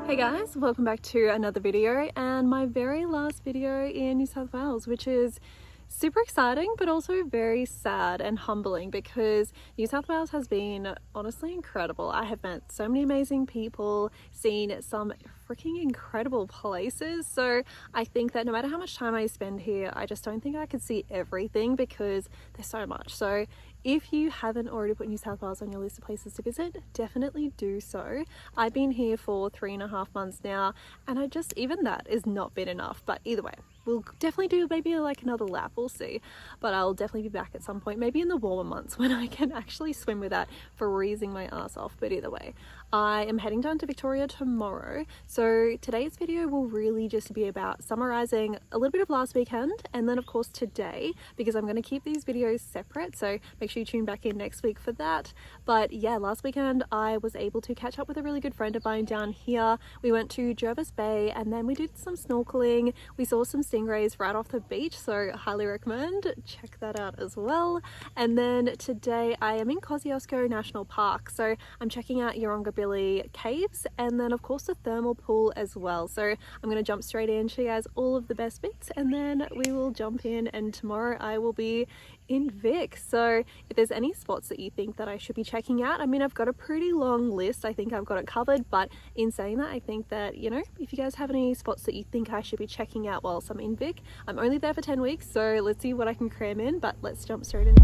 Hey guys, welcome back to another video and my very last video in New South Wales, which is super exciting but also very sad and humbling because New South Wales has been honestly incredible. I have met so many amazing people, seen some freaking incredible places, so I think that no matter how much time I spend here, I just don't think I could see everything because there's so much. So if you haven't already put New South Wales on your list of places to visit, definitely do so. I've been here for 3.5 months now, and even that has not been enough. But either way, we'll definitely do maybe like another lap, we'll see. But I'll definitely be back at some point, maybe in the warmer months when I can actually swim without freezing my ass off. But either way, I am heading down to Victoria tomorrow. So today's video will really just be about summarizing a little bit of last weekend and then of course today, because I'm going to keep these videos separate. So make sure you tune back in next week for that. But yeah, last weekend I was able to catch up with a really good friend of mine down here. We went to Jervis Bay and then we did some snorkeling. We saw some stingrays right off the beach, so highly recommend, check that out as well. And then today I am in Kosciuszko National Park, so I'm checking out Yarrangobilly caves and then of course the thermal pool as well. So I'm going to jump straight in, show you guys all of the best bits, and then we will jump in, and tomorrow I will be in Vic. So if there's any spots that you think that I should be checking out, I mean, I've got a pretty long list. I think I've got it covered, but in saying that, I think that, you know, if you guys have any spots that you think I should be checking out whilst I'm in Vic, I'm only there for 10 weeks, so let's see what I can cram in, but let's jump straight in.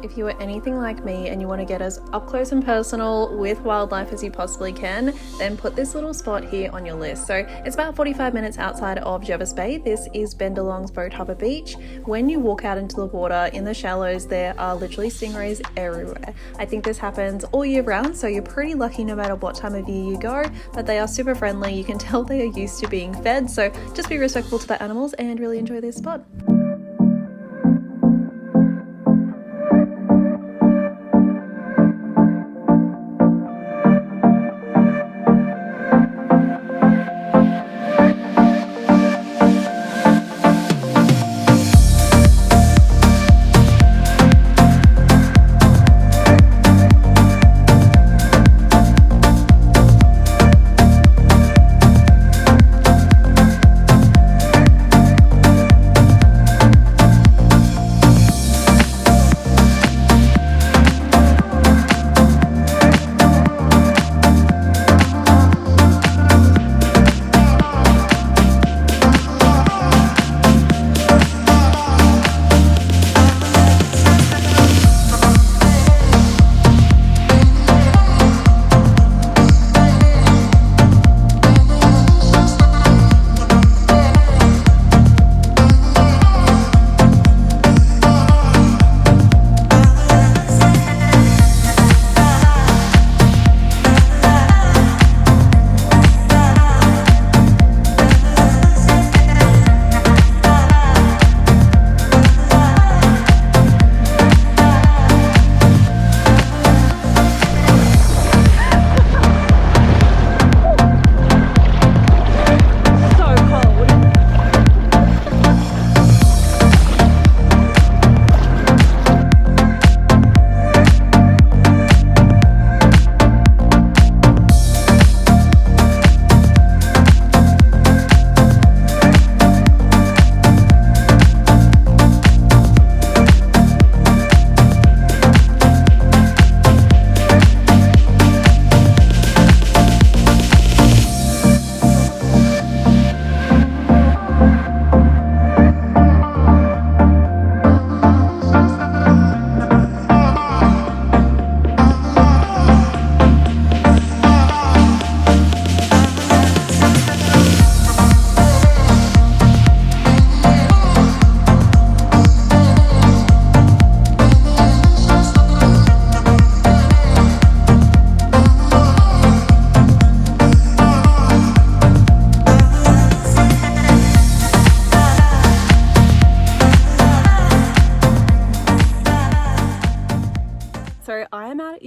If you are anything like me and you want to get as up close and personal with wildlife as you possibly can, then put this little spot here on your list. So it's about 45 minutes outside of Jervis Bay. This is Bendalong's Boat Harbour Beach. When you walk out into the water in the shallows, there are literally stingrays everywhere. I think this happens all year round, so you're pretty lucky no matter what time of year you go, but they are super friendly. You can tell they are used to being fed, so just be respectful to the animals and really enjoy this spot.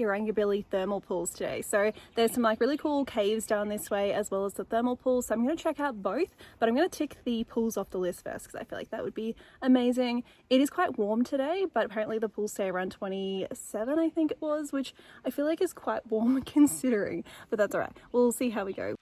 Yarrangobilly thermal pools today. So there's some like really cool caves down this way as well as the thermal pools. So I'm going to check out both, but I'm going to tick the pools off the list first because I feel like that would be amazing. It is quite warm today, but apparently the pools stay around 27, I think it was, which I feel like is quite warm considering, but that's all right. We'll see how we go.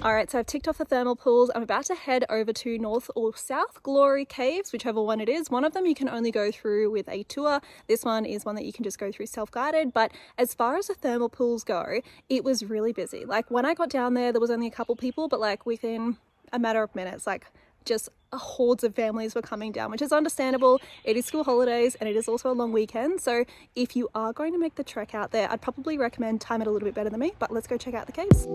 Alright, so I've ticked off the thermal pools. I'm about to head over to North or South Glory Caves, whichever one it is. One of them you can only go through with a tour. This one is one that you can just go through self-guided. But as far as the thermal pools go, it was really busy. Like when I got down there was only a couple people, but like within a matter of minutes, like just hordes of families were coming down, which is understandable. It is school holidays and it is also a long weekend. So if you are going to make the trek out there, I'd probably recommend time it a little bit better than me, but let's go check out the caves.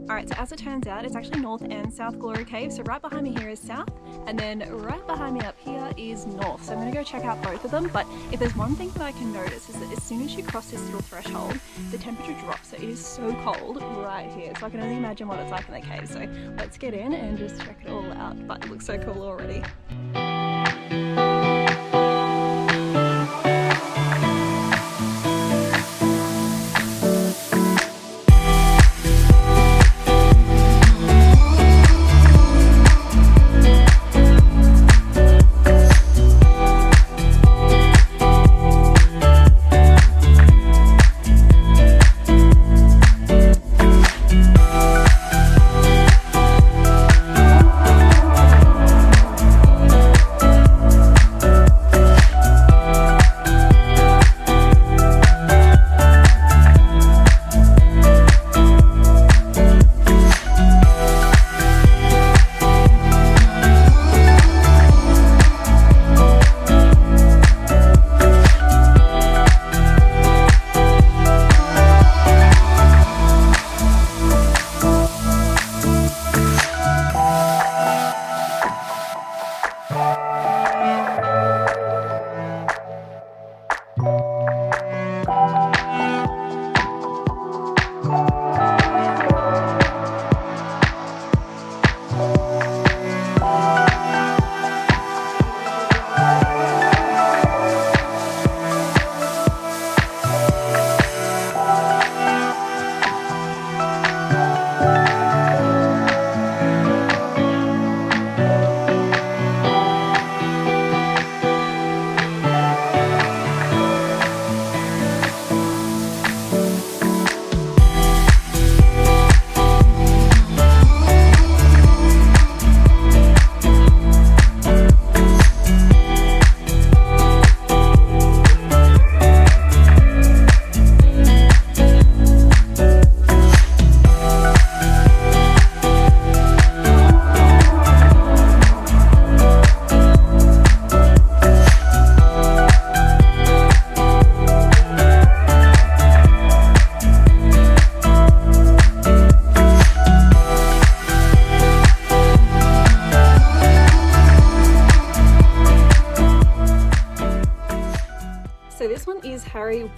Alright, so as it turns out, it's actually North and South Glory Caves. So right behind me here is South, and then right behind me up here is North. So I'm going to go check out both of them, but if there's one thing that I can notice is that as soon as you cross this little threshold, the temperature drops. So it is so cold right here. So I can only imagine what it's like in the cave. So let's get in and just check it all out. But it looks so cool already.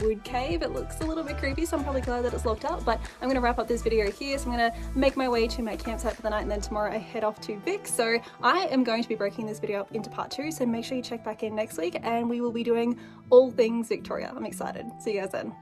Wood cave. It looks a little bit creepy, so I'm probably glad that it's locked up, but I'm going to wrap up this video here. So I'm going to make my way to my campsite for the night, and then tomorrow I head off to Vic. So I am going to be breaking this video up into part 2, so make sure you check back in next week and we will be doing all things Victoria. I'm excited. See you guys then.